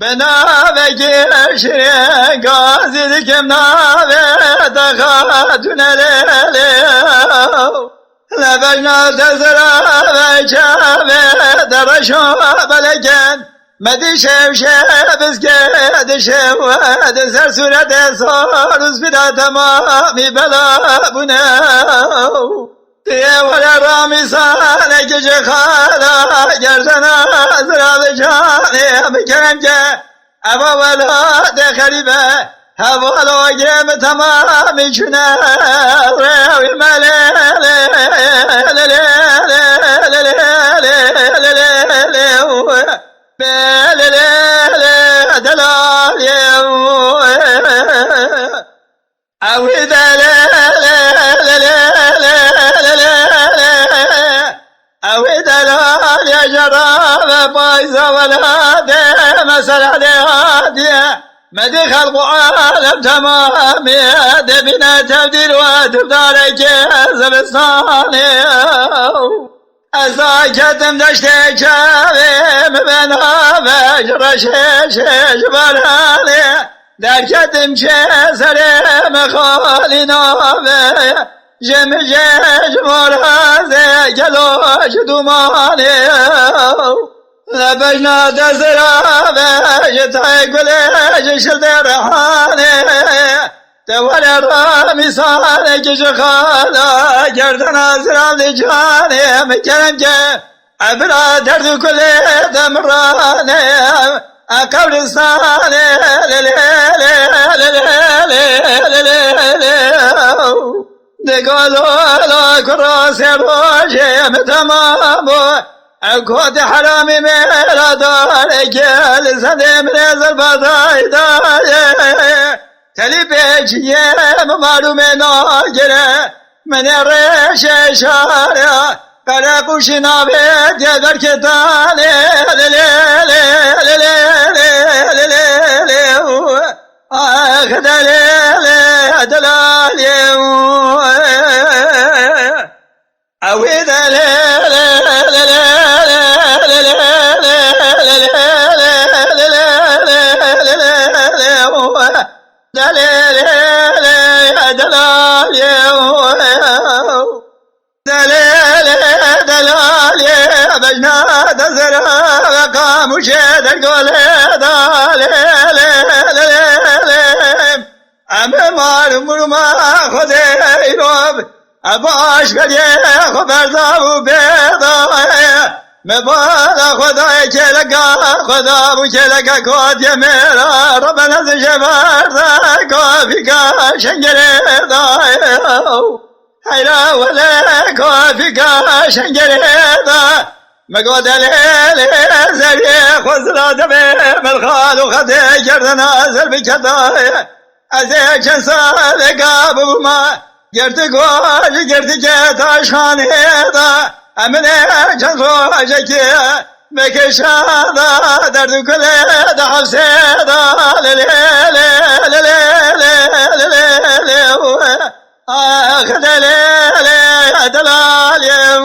Benave geçire gazi dikem nave daha tünelele lebejna tezra ve çave daraşo beleken medi şevşe dişev deser surete soruz bir de tamami bela bu ne diye var ramisane gece hala gerdana zira ve cane bir keremce eva vela de garibe havalı gireme tamam içine revi melele مدي خلق عالم تمامي دبنا تبديل وتبدارك زبستاني أزاكتم دشتي شابي مبنا فجر شيش براني دركتم شسري مخالي نافي جم جيش مرازي جلوش دماني لبجنا تزرع بجتعي قليش شلدرحاني تولي رامي صاني كشخالا جردنا زرع لجاني مكرم جي عبرا درد كل دمراني قبرستاني دقالو لا كراسي روشي متمامو اكوت حرامي ميرا دارك لساني من البضاي داي تلي بيجي معلومي ناجرة من الريش شارع قرقوش نابت يدر كتاني اخد ليلي دلالي اويد بجنا تزرع وقام شدر قول ام مار ما خدای روب اباش کلیه خبر داو بیدا مبالا خدای کلگا خدا بو کلگا کود یمیرا ربنا زجبر دا کافی کا شنگره دا حیرا ولا کافی کا شنگره دا مقود لیل زری خزرا دبی ملخال و خده گردن ازر بکدای از چند سال قابو ما گرد گوش گرد که تاشخانه دا امنه چند خوشه که بکشادا درد کله دا حفظه دا آخد لیل دلالیم